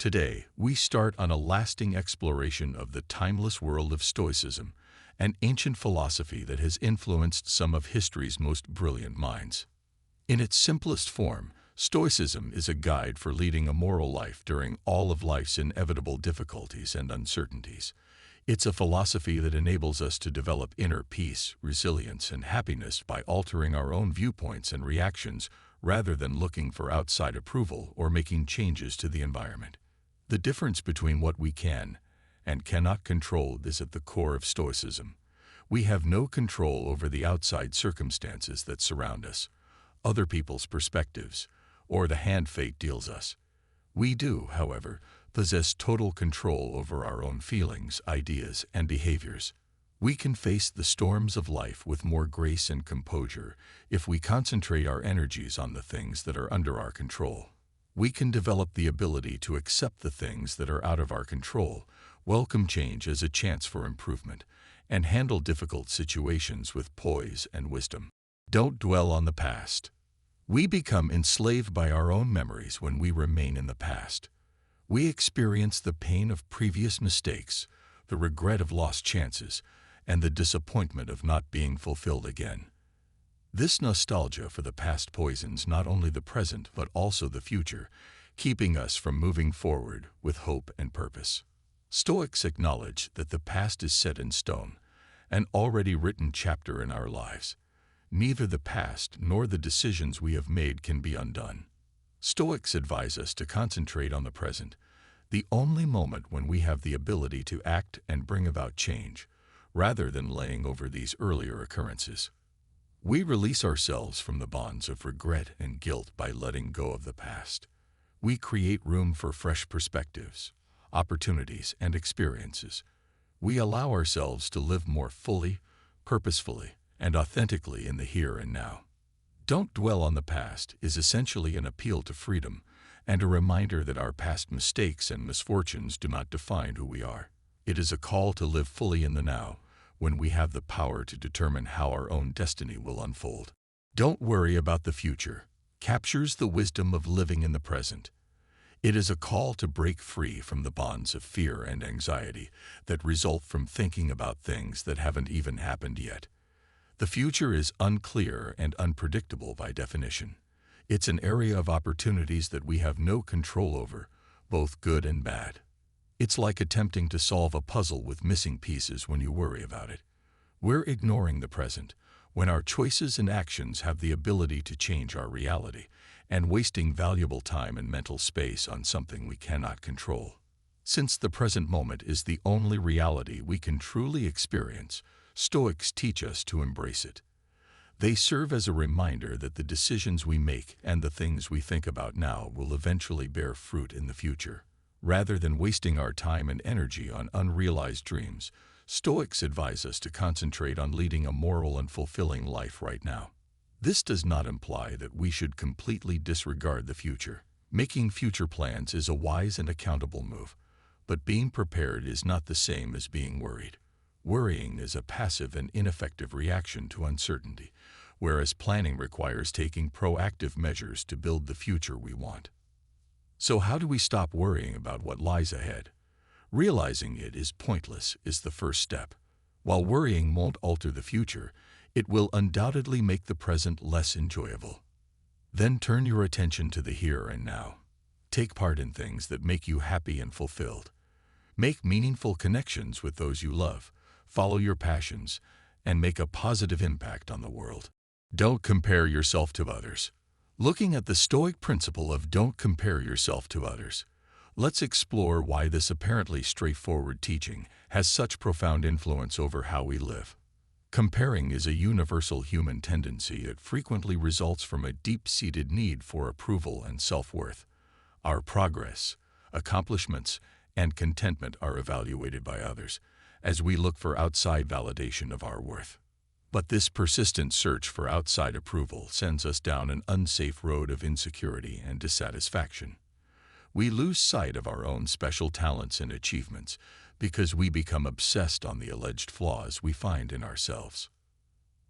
Today, we start on a lasting exploration of the timeless world of Stoicism, an ancient philosophy that has influenced some of history's most brilliant minds. In its simplest form, Stoicism is a guide for leading a moral life during all of life's inevitable difficulties and uncertainties. It's a philosophy that enables us to develop inner peace, resilience, and happiness by altering our own viewpoints and reactions rather than looking for outside approval or making changes to the environment. The difference between what we can and cannot control is at the core of Stoicism. We have no control over the outside circumstances that surround us, other people's perspectives, or the hand fate deals us. We do, however, possess total control over our own feelings, ideas, and behaviors. We can face the storms of life with more grace and composure if we concentrate our energies on the things that are under our control. We can develop the ability to accept the things that are out of our control, welcome change as a chance for improvement, and handle difficult situations with poise and wisdom. Don't dwell on the past. We become enslaved by our own memories when we remain in the past. We experience the pain of previous mistakes, the regret of lost chances, and the disappointment of not being fulfilled again. This nostalgia for the past poisons not only the present but also the future, keeping us from moving forward with hope and purpose. Stoics acknowledge that the past is set in stone, an already written chapter in our lives. Neither the past nor the decisions we have made can be undone. Stoics advise us to concentrate on the present, the only moment when we have the ability to act and bring about change, rather than laying over these earlier occurrences. We release ourselves from the bonds of regret and guilt by letting go of the past. We create room for fresh perspectives, opportunities, and experiences. We allow ourselves to live more fully, purposefully, and authentically in the here and now. Don't dwell on the past is essentially an appeal to freedom and a reminder that our past mistakes and misfortunes do not define who we are. It is a call to live fully in the now, when we have the power to determine how our own destiny will unfold. Don't worry about the future captures the wisdom of living in the present. It is a call to break free from the bonds of fear and anxiety that result from thinking about things that haven't even happened yet. The future is unclear and unpredictable by definition. It's an area of opportunities that we have no control over, both good and bad. It's like attempting to solve a puzzle with missing pieces when you worry about it. We're ignoring the present, when our choices and actions have the ability to change our reality, and wasting valuable time and mental space on something we cannot control. Since the present moment is the only reality we can truly experience, Stoics teach us to embrace it. They serve as a reminder that the decisions we make and the things we think about now will eventually bear fruit in the future. Rather than wasting our time and energy on unrealized dreams, Stoics advise us to concentrate on leading a moral and fulfilling life right now. This does not imply that we should completely disregard the future. Making future plans is a wise and accountable move, but being prepared is not the same as being worried. Worrying is a passive and ineffective reaction to uncertainty, whereas planning requires taking proactive measures to build the future we want. So how do we stop worrying about what lies ahead? Realizing it is pointless is the first step. While worrying won't alter the future, it will undoubtedly make the present less enjoyable. Then turn your attention to the here and now. Take part in things that make you happy and fulfilled. Make meaningful connections with those you love. Follow your passions, and make a positive impact on the world. Don't compare yourself to others. Looking at the Stoic principle of don't compare yourself to others, let's explore why this apparently straightforward teaching has such profound influence over how we live. Comparing is a universal human tendency. It frequently results from a deep-seated need for approval and self-worth. Our progress, accomplishments, and contentment are evaluated by others, as we look for outside validation of our worth. But this persistent search for outside approval sends us down an unsafe road of insecurity and dissatisfaction. We lose sight of our own special talents and achievements because we become obsessed on the alleged flaws we find in ourselves.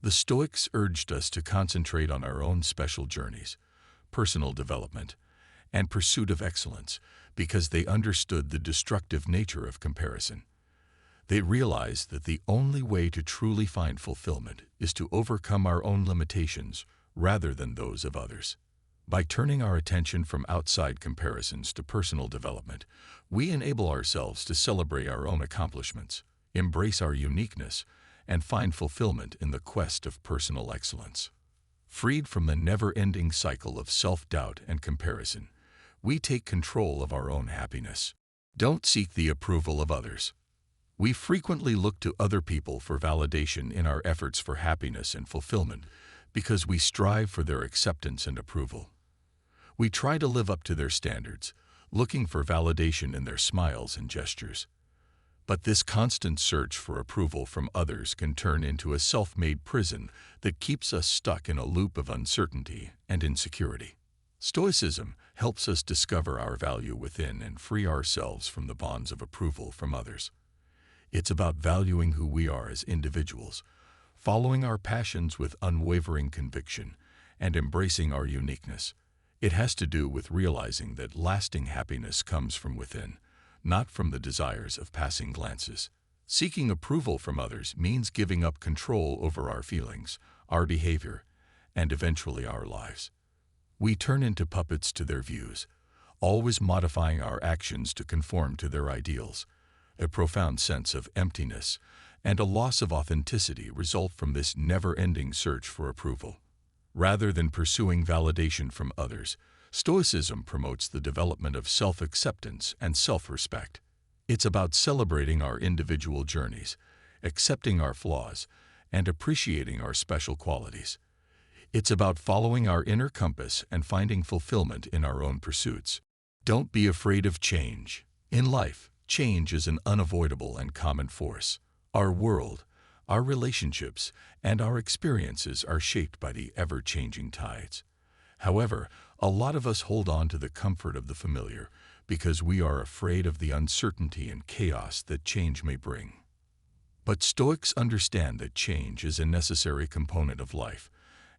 The Stoics urged us to concentrate on our own special journeys, personal development, and pursuit of excellence because they understood the destructive nature of comparison. They realized that the only way to truly find fulfillment is to overcome our own limitations rather than those of others. By turning our attention from outside comparisons to personal development, we enable ourselves to celebrate our own accomplishments, embrace our uniqueness, and find fulfillment in the quest of personal excellence. Freed from the never-ending cycle of self-doubt and comparison, we take control of our own happiness. Don't seek the approval of others. We frequently look to other people for validation in our efforts for happiness and fulfillment because we strive for their acceptance and approval. We try to live up to their standards, looking for validation in their smiles and gestures. But this constant search for approval from others can turn into a self-made prison that keeps us stuck in a loop of uncertainty and insecurity. Stoicism helps us discover our value within and free ourselves from the bonds of approval from others. It's about valuing who we are as individuals, following our passions with unwavering conviction, and embracing our uniqueness. It has to do with realizing that lasting happiness comes from within, not from the desires of passing glances. Seeking approval from others means giving up control over our feelings, our behavior, and eventually our lives. We turn into puppets to their views, always modifying our actions to conform to their ideals. A profound sense of emptiness and a loss of authenticity result from this never-ending search for approval. Rather than pursuing validation from others, Stoicism promotes the development of self-acceptance and self-respect. It's about celebrating our individual journeys, accepting our flaws, and appreciating our special qualities. It's about following our inner compass and finding fulfillment in our own pursuits. Don't be afraid of change. In life, change is an unavoidable and common force. Our world, our relationships, and our experiences are shaped by the ever-changing tides. However, a lot of us hold on to the comfort of the familiar because we are afraid of the uncertainty and chaos that change may bring. But Stoics understand that change is a necessary component of life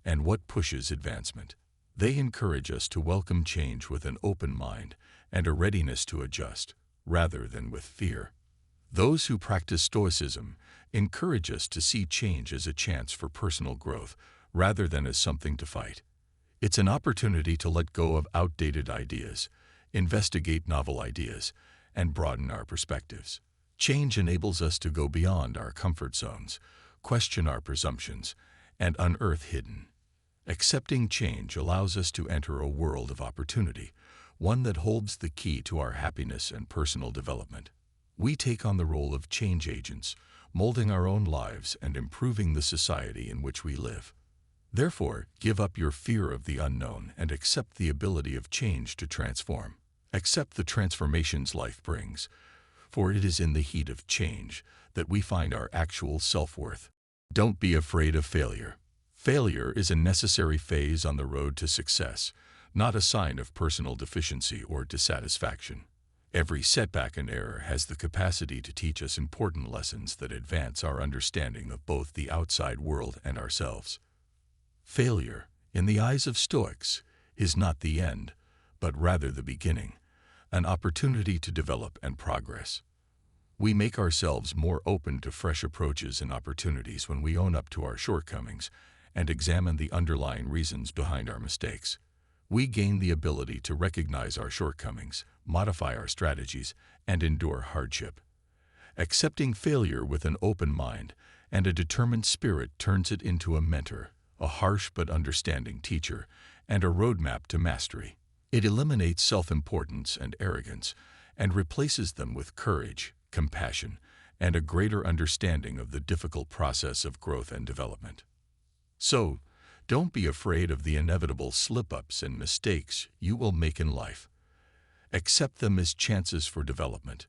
and what pushes advancement. They encourage us to welcome change with an open mind and a readiness to adjust, rather than with fear. Those who practice Stoicism encourage us to see change as a chance for personal growth rather than as something to fight. It's an opportunity to let go of outdated ideas, investigate novel ideas, and broaden our perspectives. Change enables us to go beyond our comfort zones, question our presumptions, and unearth hidden. Accepting change allows us to enter a world of opportunity, one that holds the key to our happiness and personal development. We take on the role of change agents, molding our own lives and improving the society in which we live. Therefore, give up your fear of the unknown and accept the ability of change to transform. Accept the transformations life brings, for it is in the heat of change that we find our actual self-worth. Don't be afraid of failure. Failure is a necessary phase on the road to success, not a sign of personal deficiency or dissatisfaction. Every setback and error has the capacity to teach us important lessons that advance our understanding of both the outside world and ourselves. Failure, in the eyes of Stoics, is not the end, but rather the beginning, an opportunity to develop and progress. We make ourselves more open to fresh approaches and opportunities when we own up to our shortcomings and examine the underlying reasons behind our mistakes. We gain the ability to recognize our shortcomings, modify our strategies, and endure hardship. Accepting failure with an open mind and a determined spirit turns it into a mentor, a harsh but understanding teacher, and a roadmap to mastery. It eliminates self-importance and arrogance and replaces them with courage, compassion, and a greater understanding of the difficult process of growth and development. So, don't be afraid of the inevitable slip-ups and mistakes you will make in life. Accept them as chances for development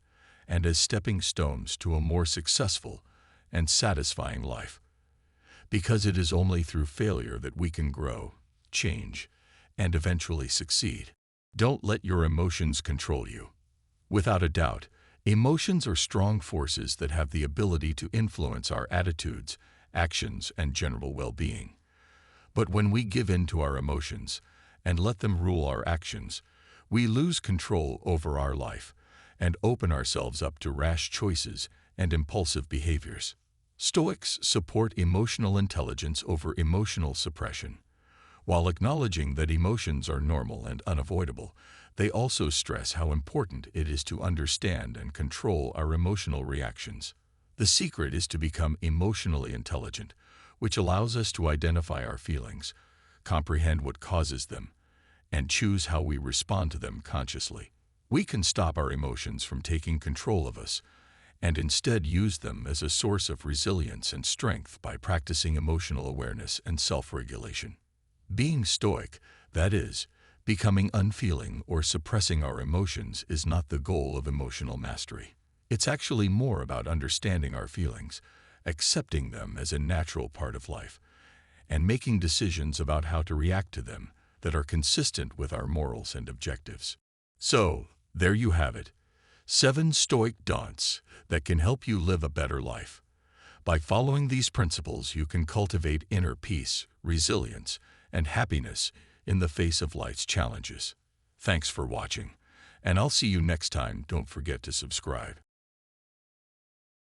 and as stepping stones to a more successful and satisfying life. Because it is only through failure that we can grow, change, and eventually succeed. Don't let your emotions control you. Without a doubt, emotions are strong forces that have the ability to influence our attitudes, actions, and general well-being. But when we give in to our emotions and let them rule our actions, we lose control over our life and open ourselves up to rash choices and impulsive behaviors. Stoics support emotional intelligence over emotional suppression. While acknowledging that emotions are normal and unavoidable, they also stress how important it is to understand and control our emotional reactions. The secret is to become emotionally intelligent, which allows us to identify our feelings, comprehend what causes them, and choose how we respond to them consciously. We can stop our emotions from taking control of us and instead use them as a source of resilience and strength by practicing emotional awareness and self-regulation. Being stoic, that is, becoming unfeeling or suppressing our emotions, is not the goal of emotional mastery. It's actually more about understanding our feelings, accepting them as a natural part of life, and making decisions about how to react to them that are consistent with our morals and objectives. So, there you have it. 7 Stoic don'ts that can help you live a better life. By following these principles, you can cultivate inner peace, resilience, and happiness in the face of life's challenges. Thanks for watching, and I'll see you next time. Don't forget to subscribe.